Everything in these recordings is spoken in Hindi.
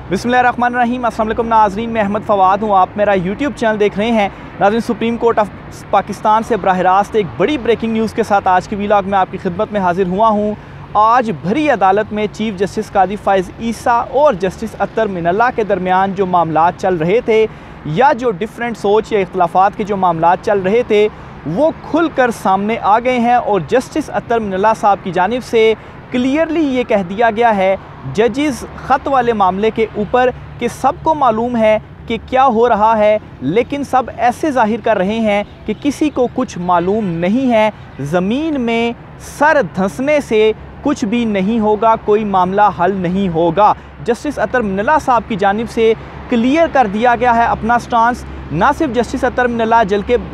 बिस्मिल्लाहिर्रहमानिर्रहीम। अस्सलाम वालेकुम नाज़रीन, मैं अहमद फ़वाद हूँ। आप मेरा यूट्यूब चैनल देख रहे हैं। नाज़रीन, सुप्रीम कोर्ट ऑफ पाकिस्तान से बराह रास्त एक बड़ी ब्रेकिंग न्यूज़ के साथ आज के व्लॉग में आपकी खिदमत में हाजिर हुआ हूँ। आज भरी अदालत में चीफ जस्टिस कादी फ़ाइज़ ईसा और जस्टिस अत्तर मिनल्ला के दरमियान जो मामला चल रहे थे या जो डिफरेंट सोच या इख्तलाफात के जो मामला चल रहे थे वो खुल कर सामने आ गए हैं और जस्टिस अत्तर मिनल्ला साहब की जानिब से क्लियरली ये कह दिया गया है जजिस ख़त वाले मामले के ऊपर कि सबको मालूम है कि क्या हो रहा है, लेकिन सब ऐसे जाहिर कर रहे हैं कि किसी को कुछ मालूम नहीं है। ज़मीन में सर धंसने से कुछ भी नहीं होगा, कोई मामला हल नहीं होगा। जस्टिस अत्तर मिनल्ला साहब की जानिब से क्लियर कर दिया गया है अपना स्टांस। ना सिर्फ जस्टिस अत्तर मिनल्ला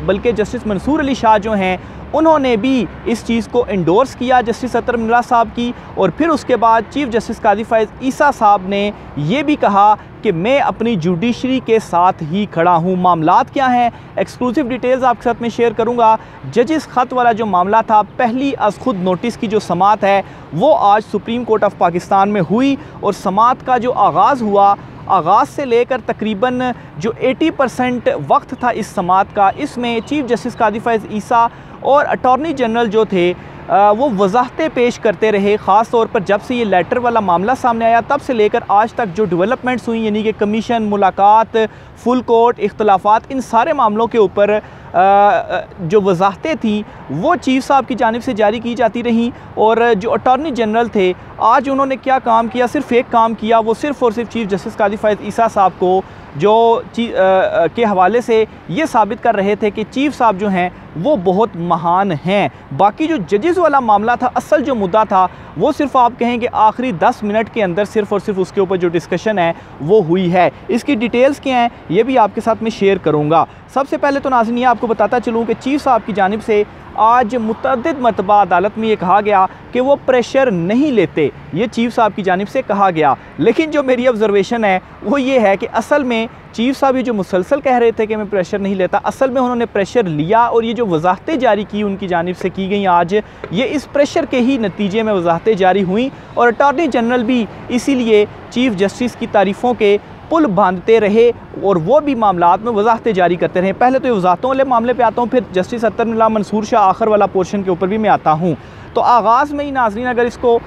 बल्कि जस्टिस मंसूर अली शाह जो हैं उन्होंने भी इस चीज़ को इंडोर्स किया जस्टिस अत्तर मिनल्ला साहब की। और फिर उसके बाद चीफ जस्टिस कादी फ़ाइज़ ईसा साहब ने ये भी कहा कि मैं अपनी जुडिशरी के साथ ही खड़ा हूँ। मामलात क्या हैं, एक्सक्लूसिव डिटेल्स आपके साथ में शेयर करूँगा। जजिस ख़त वाला जो मामला था, पहली अज़ खुद नोटिस की जो समात है वो आज सुप्रीम कोर्ट ऑफ पाकिस्तान में हुई और समात का जो आगाज़ हुआ, आगाज़ से लेकर तकरीबन जो 80% वक्त था इस समात का, इसमें चीफ जस्टिस कादी फ़ाइज़ ईसा और अटॉर्नी जनरल जो थे वो वजाहतें पेश करते रहे। ख़ास तौर पर जब से ये लेटर वाला मामला सामने आया तब से लेकर आज तक जो डेवलपमेंट्स हुई, यानी कि कमीशन, मुलाकात, फुल कोर्ट, इख्तलाफात, इन सारे मामलों के ऊपर जो वजाहतें थी वो चीफ साहब की जानिब से जारी की जाती रहीं। और जो अटॉर्नी जनरल थे आज उन्होंने क्या काम किया, सिर्फ एक काम किया, वो सिर्फ और सिर्फ चीफ जस्टिस कादी फ़ाइज़ ईसा साहब को जो के हवाले से ये साबित कर रहे थे कि चीफ साहब जो हैं वो बहुत महान हैं। बाकी जो जजेस वाला मामला था, असल जो मुद्दा था वो सिर्फ आप कहें कि आखिरी 10 मिनट के अंदर सिर्फ और सिर्फ उसके ऊपर जो डिस्कशन है वो हुई है। इसकी डिटेल्स क्या हैं ये भी आपके साथ में शेयर करूँगा। सबसे पहले तो नाज़रीन ये आपको बताता चलूँ कि चीफ साहब की जानिब से आज मुतअद्दिद मरतबा अदालत में ये कहा गया कि वो प्रेशर नहीं लेते, ये चीफ साहब की जानिब से कहा गया। लेकिन जो मेरी ऑब्जर्वेशन है वो ये है कि असल में चीफ साहब ये जो मुसलसल कह रहे थे कि मैं प्रेशर नहीं लेता, असल में उन्होंने प्रेशर लिया और ये जो वजाहतें जारी की उनकी जानिब से की गई आज, ये इस प्रेशर के ही नतीजे में वजाहतें जारी हुई। और अटॉर्नी जनरल भी इसीलिए चीफ जस्टिस की तारीफ़ों के पुल बांधते रहे और वो भी मामलात में वजाहतें जारी करते रहे। पहले तो ये वजाहतों वाले मामले पे आता हूँ, फिर जस्टिस अत्तर मिनल्ला, मंसूर शाह आखिर वाला पोर्शन के ऊपर भी मैं आता हूँ। तो आगाज़ में ही नाज़रीन अगर इसको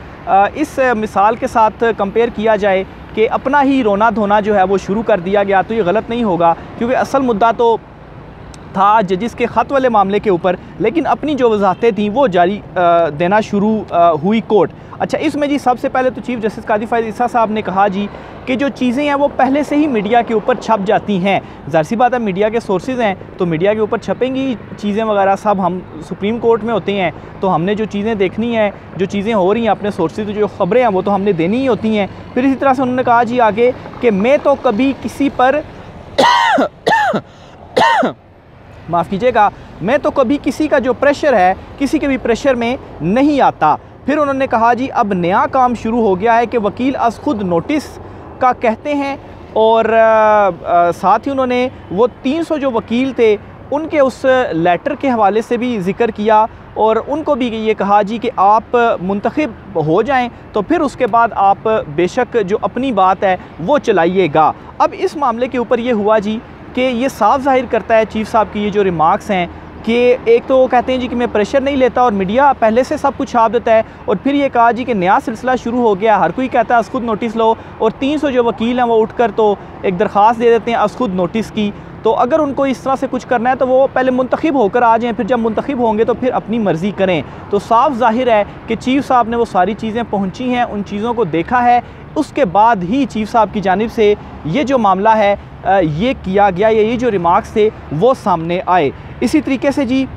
इस मिसाल के साथ कंपेयर किया जाए कि अपना ही रोना धोना जो है वो शुरू कर दिया गया तो ये गलत नहीं होगा, क्योंकि असल मुद्दा तो था जजिस के ख़त वाले मामले के ऊपर, लेकिन अपनी जो वजाहतें थीं वो जारी देना शुरू हुई कोर्ट। अच्छा, इसमें जी सबसे पहले तो चीफ जस्टिस कादी फ़ाइज़ ईसा साहब ने कहा जी कि जो चीज़ें हैं वो पहले से ही मीडिया के ऊपर छप जाती हैं। ज़ाहिर सी बात है, मीडिया के सोर्सेज़ हैं तो मीडिया के ऊपर छपेंगी चीज़ें वगैरह सब। हम सुप्रीम कोर्ट में होते हैं तो हमने जो चीज़ें देखनी हैं, जो चीज़ें हो रही हैं अपने सोर्सेज, जो ख़बरें हैं वो तो हमने देनी ही होती हैं। फिर इसी तरह से उन्होंने कहा जी आगे कि मैं तो कभी किसी पर माफ़ कीजिएगा, मैं तो कभी किसी का जो प्रेशर है, किसी के भी प्रेशर में नहीं आता। फिर उन्होंने कहा जी अब नया काम शुरू हो गया है कि वकील अज़ खुद नोटिस का कहते हैं। और साथ ही उन्होंने वो 300 जो वकील थे उनके उस लेटर के हवाले से भी ज़िक्र किया और उनको भी ये कहा जी कि आप मुंतखब हो जाएं तो फिर उसके बाद आप बेशक जो अपनी बात है वो चलाइएगा। अब इस मामले के ऊपर ये हुआ जी कि ये साफ ज़ाहिर करता है चीफ साहब की ये जो रिमार्क्स हैं कि एक तो वो कहते हैं जी कि मैं प्रेशर नहीं लेता और मीडिया पहले से सब कुछ छाप देता है, और फिर ये कहा जी कि नया सिलसिला शुरू हो गया, हर कोई कहता है अज़ खुद नोटिस लो, और 300 जो वकील हैं वो उठकर तो एक दरख्वास्त दे देते हैं अज़ खुद नोटिस की। तो अगर उनको इस तरह से कुछ करना है तो वो पहले मुंतखब होकर आ जाएँ, फिर जब मुंतखब होंगे तो फिर अपनी मर्ज़ी करें। तो साफ ज़ाहिर है कि चीफ साहब ने वो सारी चीज़ें पहुँची हैं, उन चीज़ों को देखा है, उसके बाद ही चीफ साहब की जानिब से ये जो मामला है ये किया गया, ये जो रिमार्क्स थे वो सामने आए। इसी तरीके से जी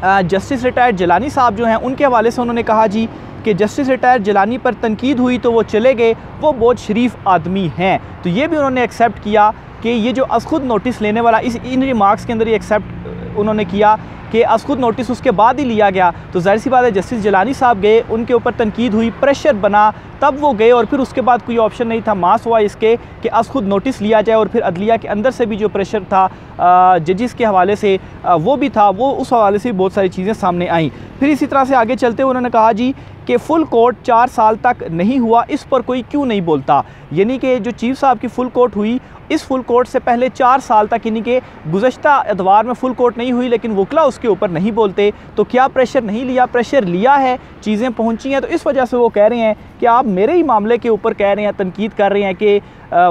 जस्टिस रिटायर्ड जिलानी साहब जो हैं उनके हवाले से उन्होंने कहा जी कि जस्टिस रिटायर्ड जिलानी पर तनकीद हुई तो वो चले गए, वो बहुत शरीफ आदमी हैं। तो ये भी उन्होंने एक्सेप्ट किया कि ये जो अज़ खुद नोटिस लेने वाला इन रिमार्क्स के अंदर ये एक्सेप्ट उन्होंने किया कि असखुद नोटिस उसके बाद ही लिया गया, तो ज़ाहिर सी बात है जस्टिस जिलानी साहब गए, उनके ऊपर तनकीद हुई, प्रेशर बना, तब वो गए और फिर उसके बाद कोई ऑप्शन नहीं था, मास हुआ इसके कि असखुद नोटिस लिया जाए। और फिर अदलिया के अंदर से भी जो प्रेशर था जजिस के हवाले से वो भी था, वो उस हवाले से बहुत सारी चीज़ें सामने आईं। फिर इसी तरह से आगे चलते हुए उन्होंने कहा जी कि फुल कोर्ट 4 साल तक नहीं हुआ, इस पर कोई क्यों नहीं बोलता। यानी कि जो चीफ साहब की फुल कोर्ट हुई, इस फुल कोर्ट से पहले 4 साल तक, यानी कि गुज़श्ता एतवार में फुल कोर्ट नहीं हुई, लेकिन वकला उसके ऊपर नहीं बोलते। तो क्या प्रेशर नहीं लिया? प्रेशर लिया है, चीज़ें पहुंची हैं। तो इस वजह से वो कह रहे हैं कि आप मेरे ही मामले के ऊपर कह रहे हैं, तनकीद कर रहे हैं कि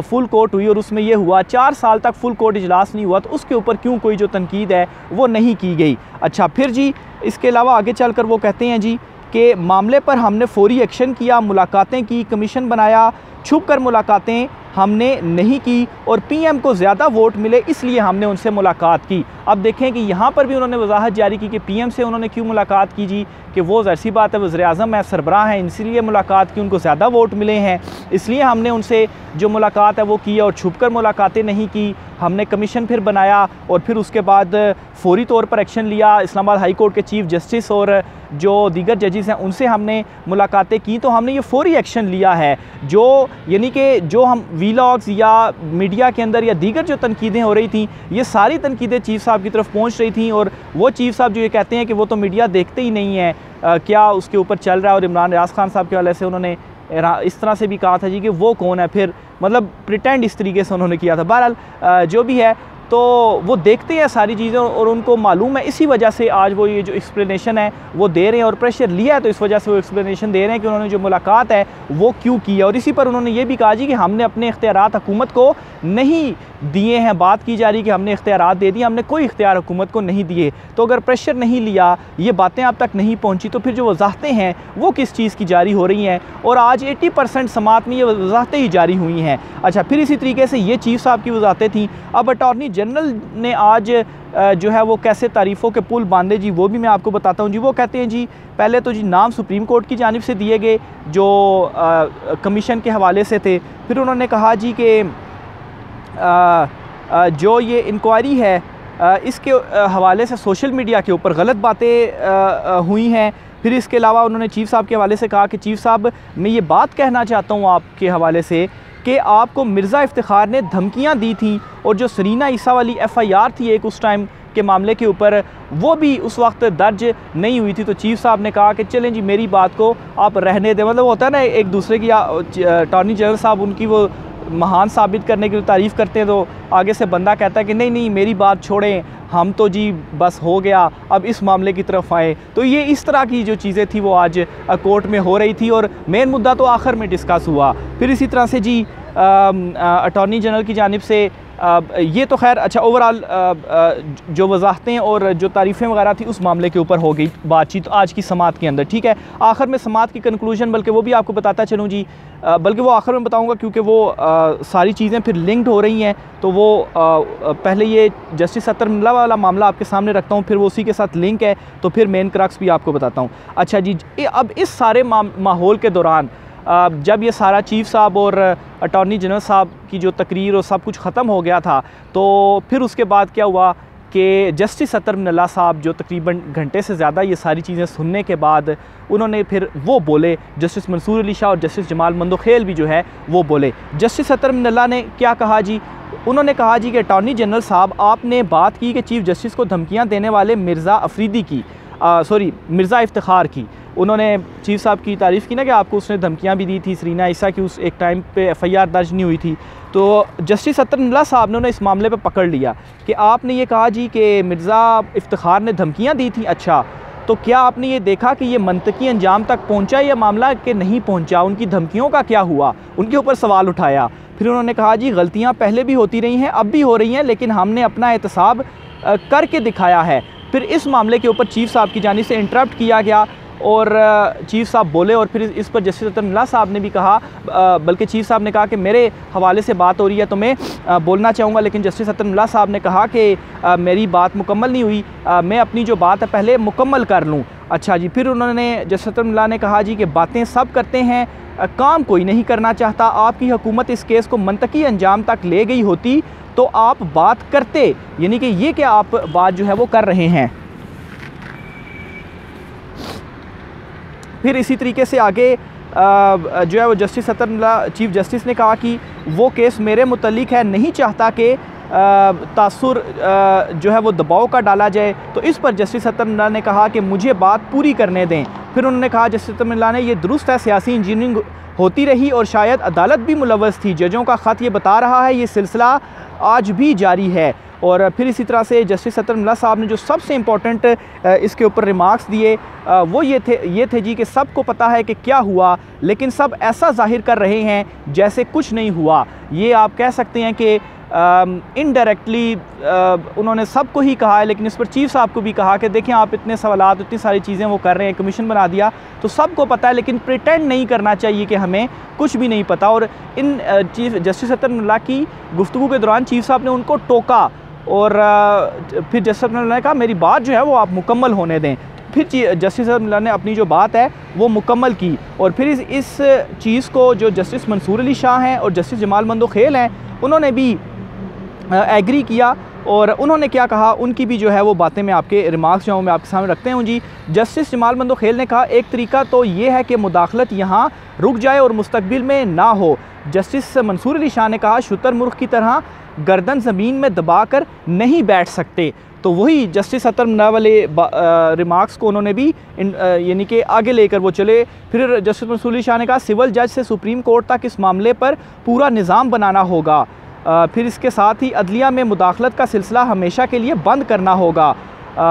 फुल कोर्ट हुई और उसमें ये हुआ, 4 साल तक फुल कोर्ट इजलास नहीं हुआ, तो उसके ऊपर क्यों कोई जो तनकीद है वो नहीं की गई। अच्छा, फिर जी इसके अलावा आगे चल कर वो कहते हैं जी कि मामले पर हमने फौरी एक्शन किया, मुलाकातें की, कमीशन बनाया, छुप कर मुलाकातें हमने नहीं की और पीएम को ज़्यादा वोट मिले इसलिए हमने उनसे मुलाकात की। अब देखें कि यहाँ पर भी उन्होंने वजाहत जारी की कि पीएम से उन्होंने क्यों मुलाकात की जी, कि वो ज़ाहिर बात है वज़ीर-ए-आज़म है, सरबराह हैं, इसलिए मुलाकात की, उनको ज़्यादा वोट मिले हैं, इसलिए हमने उनसे जो मुलाकात है वो की और छुप कर मुलाकातें नहीं की। हमने कमीशन फिर बनाया और फिर उसके बाद फौरी तौर पर एक्शन लिया। इस्लामाबाद हाई कोर्ट के चीफ जस्टिस और जो दीगर जजेस हैं उनसे हमने मुलाकातें की, तो हमने ये फौरी एक्शन लिया है। जो यानी कि जो हम वीलॉग्स या मीडिया के अंदर या दीगर जो तनकीदें हो रही थी, ये सारी तनकीदें चीफ साहब की तरफ पहुंच रही थी और वो चीफ साहब जो ये कहते हैं कि वो तो मीडिया देखते ही नहीं है, क्या उसके ऊपर चल रहा है। और इमरान रियाज खान साहब के वाले से उन्होंने इस तरह से भी कहा था जी कि वो कौन है, फिर मतलब प्रिटेंड इस तरीके से उन्होंने किया था। बहरहाल जो भी है, तो वो देखते हैं सारी चीज़ें और उनको मालूम है, इसी वजह से आज वो ये जो एक्सप्लेनेशन है वो दे रहे हैं और प्रेशर लिया है, तो इस वजह से वो एक्सप्लेनेशन दे रहे हैं कि उन्होंने जो मुलाकात है वो क्यों की है। और इसी पर उन्होंने ये भी कहा जी कि हमने अपने इख्तियारात हुकूमत को नहीं दिए हैं। बात की जा रही कि हमने इख्तियारात दे दिए, हमने कोई इख्तियार हुकूमत को नहीं दिए। तो अगर प्रेशर नहीं लिया, ये बातें आप तक नहीं पहुँची, तो फिर जो वजाहतें हैं वो किस चीज़ की जारी हो रही हैं। और आज 80% समात में ये वजाहतें ही जारी हुई हैं। अच्छा, फिर इसी तरीके से ये चीफ साहब की वजाहतें थी। अब अटॉर्नी जनरल ने आज जो है वो कैसे तारीफ़ों के पुल बांधे जी, वो भी मैं आपको बताता हूँ जी। वो कहते हैं जी, पहले तो जी नाम सुप्रीम कोर्ट की जानिब से दिए गए जो कमीशन के हवाले से थे। फिर उन्होंने कहा जी कि जो ये इंक्वायरी है इसके हवाले से सोशल मीडिया के ऊपर गलत बातें हुई हैं। फिर इसके अलावा उन्होंने चीफ साहब के हवाले से कहा कि चीफ साहब, मैं ये बात कहना चाहता हूँ आपके हवाले से कि आपको मिर्ज़ा इफ्तिखार ने धमकियां दी थी और जो सरीना ईसा वाली FIR थी एक उस टाइम के मामले के ऊपर, वो भी उस वक्त दर्ज नहीं हुई थी। तो चीफ साहब ने कहा कि चलें जी, मेरी बात को आप रहने दें। मतलब होता है ना, एक दूसरे की अटॉर्नी जनरल साहब उनकी वो महान साबित करने की तारीफ़ करते हैं, तो आगे से बंदा कहता है कि नहीं नहीं मेरी बात छोड़ें, हम तो जी बस हो गया, अब इस मामले की तरफ आए। तो ये इस तरह की जो चीज़ें थी वो आज कोर्ट में हो रही थी और मेन मुद्दा तो आखिर में डिस्कस हुआ। फिर इसी तरह से जी अटॉर्नी जनरल की जानिब से ये तो खैर अच्छा ओवरऑल जो वजाहतें और जो तारीफ़ें वगैरह थी उस मामले के ऊपर हो गई बातचीत आज की समात के अंदर। ठीक है, आखिर में समात की कंक्लूजन बल्कि वो भी आपको बताता चलूँ जी, बल्कि वो आखिर में बताऊंगा क्योंकि वो सारी चीज़ें फिर लिंक्ड हो रही हैं। तो वो पहले ये जस्टिस अतर मिल्ला वाला मामला आपके सामने रखता हूँ, फिर वो उसी के साथ लिंक है, तो फिर मेन क्रक्स भी आपको बताता हूँ। अच्छा जी, अब इस सारे माहौल के दौरान जब ये सारा चीफ साहब और अटॉर्नी जनरल साहब की जो तकरीर और सब कुछ ख़त्म हो गया था, तो फिर उसके बाद क्या हुआ कि जस्टिस अतर मिल्ला साहब जो तकरीबन घंटे से ज़्यादा ये सारी चीज़ें सुनने के बाद उन्होंने फिर वो बोले, जस्टिस मंसूर अली शाह और जस्टिस जमाल मंदोखेल भी जो है वो बोले। जस्टिस अतर मिल्ला ने क्या कहा जी, उन्होंने कहा जी कि अटॉर्नी जनरल साहब, आपने बात की कि चीफ जस्टिस को धमकियाँ देने वाले मिर्ज़ा अफरीदी की मिर्ज़ा इफ्तिखार की। उन्होंने चीफ साहब की तारीफ़ की ना कि आपको उसने धमकियां भी दी थी, सरीना ईसा की उस एक टाइम पे FIR दर्ज नहीं हुई थी। तो जस्टिस अतर मिल्ला साहब ने उन्हें इस मामले पे पकड़ लिया कि आपने ये कहा जी कि मिर्ज़ा इफ्तिखार ने धमकियां दी थी। अच्छा, तो क्या आपने ये देखा कि ये मंतकी अंजाम तक पहुँचा या मामला कि नहीं पहुँचा, उनकी धमकियों का क्या हुआ, उनके ऊपर सवाल उठाया। फिर उन्होंने कहा जी, गलतियाँ पहले भी होती रही हैं, अब भी हो रही हैं, लेकिन हमने अपना एहतसाब करके दिखाया है। फिर इस मामले के ऊपर चीफ साहब की जानिब से इंटरप्ट किया गया और चीफ साहब बोले और फिर इस पर जस्टिस अतर मिल्ला साहब ने भी कहा, बल्कि चीफ साहब ने कहा कि मेरे हवाले से बात हो रही है तो मैं बोलना चाहूँगा, लेकिन जस्टिस अतर मिल्ला साहब ने कहा कि मेरी बात मुकम्मल नहीं हुई, मैं अपनी जो बात है पहले मुकम्मल कर लूँ। अच्छा जी, फिर उन्होंने जस्टिस अतर मिल्ला ने कहा जी कि बातें सब करते हैं, काम कोई नहीं करना चाहता। आपकी हुकूमत इस केस को मंतकी अंजाम तक ले गई होती तो आप बात करते, यानी कि ये क्या आप बात जो है वो कर रहे हैं। फिर इसी तरीके से आगे जो है वो जस्टिस अतर मिल्ला चीफ जस्टिस ने कहा कि वो केस मेरे मुतल्लिक है, नहीं चाहता कि तासुर जो है वो दबाव का डाला जाए। तो इस पर जस्टिस अतर मिल्ला ने कहा कि मुझे बात पूरी करने दें। फिर उन्होंने कहा जस्टिस अतर मिल्ला ने, ये दुरुस्त है, सियासी इंजीनियरिंग होती रही और शायद अदालत भी मुलव्वस थी, जजों का ख़त ये बता रहा है, ये सिलसिला आज भी जारी है। और फिर इसी तरह से जस्टिस अतर मिल्ला साहब ने जो सबसे इम्पोर्टेंट इसके ऊपर रिमार्क्स दिए वो ये थे जी कि सबको पता है कि क्या हुआ, लेकिन सब ऐसा जाहिर कर रहे हैं जैसे कुछ नहीं हुआ। ये आप कह सकते हैं कि इनडायरेक्टली उन्होंने सबको ही कहा है, लेकिन इस पर चीफ साहब को भी कहा कि देखें आप इतने सवालात, इतनी सारी चीज़ें वो कर रहे हैं, कमीशन बना दिया तो सबको पता है, लेकिन प्रिटेंड नहीं करना चाहिए कि हमें कुछ भी नहीं पता। और इन चीफ जस्टिस अतर मिल्ला की गुफ्तगू के दौरान चीफ साहब ने उनको टोका और फिर जस्टिस अतर मिल्ला ने कहा मेरी बात जो है वो आप मुकम्मल होने दें। फिर जस्टिस अतर मिल्ला ने अपनी जो बात है वो मुकम्मल की और फिर इस चीज़ को जो जस्टिस मंसूर अली शाह हैं और जस्टिस जमाल मंदोखेल हैं उन्होंने भी एग्री किया। और उन्होंने क्या कहा, उनकी भी जो है वो बातें मैं आपके रिमार्क्स जो मैं आपके सामने रखते हूँ जी। जस्टिस जमाल मंदोखेल ने कहा एक तरीका तो ये है कि मुदाखलत यहाँ रुक जाए और मुस्तकबिल में ना हो। जस्टिस मंसूर अली शाह ने कहा शुतुरमुर्ग की तरह गर्दन ज़मीन में दबा कर नहीं बैठ सकते। तो वही जस्टिस अतर मिल्ला वाले रिमार्क्स को उन्होंने भी यानी कि आगे लेकर वो चले। फिर जस्टिस मंसूर अली शाह ने कहा सिविल जज से सुप्रीम कोर्ट तक इस मामले पर पूरा निज़ाम बनाना होगा। फिर इसके साथ ही अदलिया में मुदाखलत का सिलसिला हमेशा के लिए बंद करना होगा।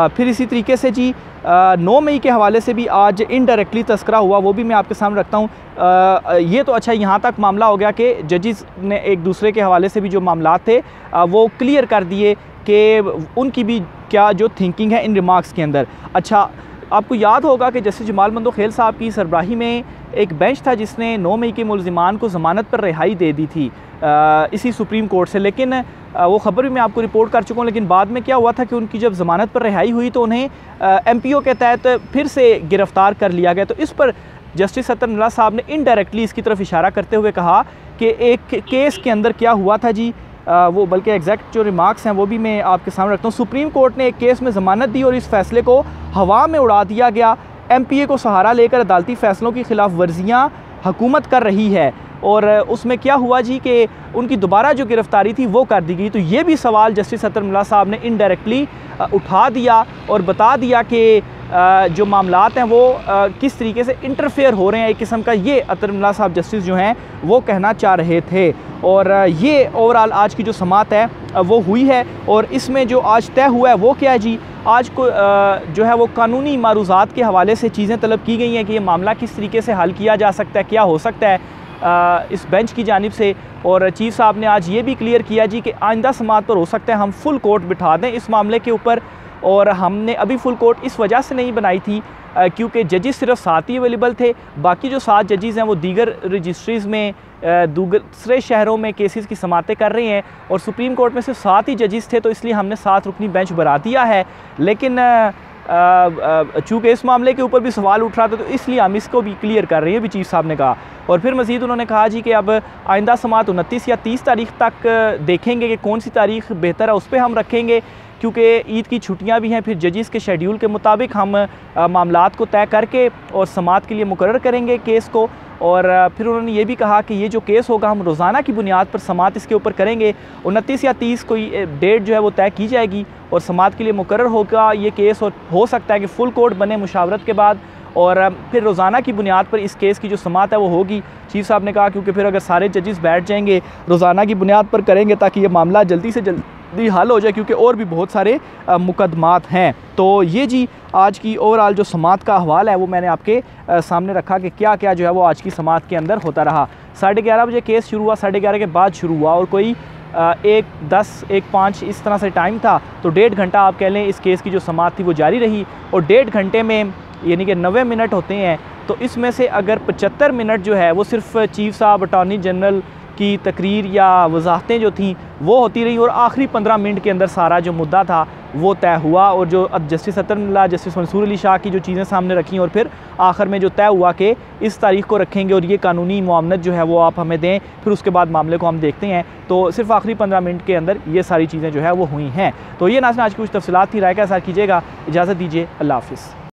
फिर इसी तरीके से जी 9 मई के हवाले से भी आज इनडायरेक्टली तस्करा हुआ, वो भी मैं आपके सामने रखता हूँ। ये तो अच्छा यहाँ तक मामला हो गया कि जजेस ने एक दूसरे के हवाले से भी जो मामला थे वो क्लियर कर दिए कि उनकी भी क्या जो थिंकिंग है इन रिमार्क्स के अंदर। अच्छा, आपको याद होगा कि जस्टिस जमाल मंदोखेल साहब की सरबराही में एक बेंच था जिसने 9 मई के मुलजिमान को ज़मानत पर रिहाई दे दी थी इसी सुप्रीम कोर्ट से, लेकिन वो ख़बर भी मैं आपको रिपोर्ट कर चुका हूँ। लेकिन बाद में क्या हुआ था कि उनकी जब ज़मानत पर रिहाई हुई तो उन्हें MPO के तहत फिर से गिरफ़्तार कर लिया गया। तो इस पर जस्टिस अतर मिल्ला साहब ने इनडायरेक्टली इसकी तरफ इशारा करते हुए कहा कि एक केस के अंदर क्या हुआ था जी, वो बल्कि एग्जैक्ट जो रिमार्क्स हैं वो भी मैं आपके सामने रखता हूँ। सुप्रीम कोर्ट ने एक केस में ज़मानत दी और इस फैसले को हवा में उड़ा दिया गया। MPA को सहारा लेकर अदालती फ़ैसलों की खिलाफ वर्जियाँ हुकूमत कर रही है और उसमें क्या हुआ जी कि उनकी दोबारा जो गिरफ़्तारी थी वो कर दी गई। तो ये भी सवाल जस्टिस अतर मिल्ला साहब ने इनडायरेक्टली उठा दिया और बता दिया कि जो मामलात हैं वो किस तरीके से इंटरफेयर हो रहे हैं एक किस्म का, ये अतर मिल्ला साहब जस्टिस जो हैं वो कहना चाह रहे थे। और ये ओवरऑल आज की जो समात है वो हुई है और इसमें जो आज तय हुआ है वो क्या है जी, आज को जो है वो कानूनी मारूज़ात के हवाले से चीज़ें तलब की गई हैं कि ये मामला किस तरीके से हल किया जा सकता है, क्या हो सकता है इस बेंच की जानिब से। और चीफ साहब ने आज ये भी क्लियर किया जी कि आइंदा समात पर हो सकता है हम फुल कोर्ट बिठा दें इस मामले के ऊपर। और हमने अभी फुल कोर्ट इस वजह से नहीं बनाई थी क्योंकि जजेस सिर्फ 7 ही अवेलेबल थे, बाकी जो 7 जजेस हैं वो दीगर रजिस्ट्रीज़ में दूसरे शहरों में केसेस की समातें कर रहे हैं और सुप्रीम कोर्ट में सिर्फ 7 ही जजेस थे, तो इसलिए हमने 7 रुकनी बेंच बढ़ा दिया है। लेकिन चूँकि इस मामले के ऊपर भी सवाल उठ रहा था तो इसलिए हम इसको भी क्लियर कर रहे हैं, भी चीफ साहब ने कहा। और फिर मज़ीद उन्होंने कहा जी कि अब आइंदा समात 29 या 30 तारीख तक देखेंगे कि कौन सी तारीख बेहतर है, उस पर हम रखेंगे क्योंकि ईद की छुट्टियां भी हैं। फिर जजेस के शेड्यूल के मुताबिक हम मामलात को तय करके और समात के लिए मुकर्रर करेंगे केस को। और फिर उन्होंने ये भी कहा कि ये जो केस होगा हम रोज़ाना की बुनियाद पर समात इसके ऊपर करेंगे। 29 या 30 कोई डेट जो है वो तय की जाएगी और समात के लिए मुकर्रर होगा ये केस। और हो सकता है कि फुल कोर्ट बने मुशावरत के बाद और फिर रोज़ाना की बुनियाद पर इस केस की जो समात है वो होगी। चीफ साहब ने कहा क्योंकि फिर अगर सारे जजेस बैठ जाएंगे रोज़ाना की बुनियाद पर करेंगे ताकि ये मामला जल्दी से जल्दी हल हो जाए, क्योंकि और भी बहुत सारे मुकदमात हैं। तो ये जी आज की ओवरऑल जो समात का अहवाल है वो मैंने आपके सामने रखा कि क्या क्या जो है वो आज की समात के अंदर होता रहा। 11:30 बजे केस शुरू हुआ, 11:30 के बाद शुरू हुआ और कोई 1:10 1:05 इस तरह से टाइम था। तो 1.5 घंटा आप कह लें इस केस की जो समात थी वो जारी रही। और 1.5 घंटे में यानी कि 90 मिनट होते हैं, तो इसमें से अगर 75 मिनट जो है वो सिर्फ चीफ साहब अटॉर्नी जनरल की तकरीर या वजाहतें जो थी वो होती रही और आखिरी 15 मिनट के अंदर सारा जो मुद्दा था वो तय हुआ। और जो जस्टिस अतर मिल्ला, जस्टिस मंसूर अली शाह की जो चीज़ें सामने रखी और फिर आखिर में जो तय हुआ कि इस तारीख को रखेंगे और ये कानूनी मुआवनत जो है वो आप हमें दें, फिर उसके बाद मामले को हम देखते हैं। तो सिर्फ आखिरी 15 मिनट के अंदर ये सारी चीज़ें जो है वो हुई हैं। तो ये नाज़रीन आज की कुछ तफसीलात थी, राय का इज़हार कीजिएगा। इजाज़त दीजिए, अल्लाह हाफ़िज़।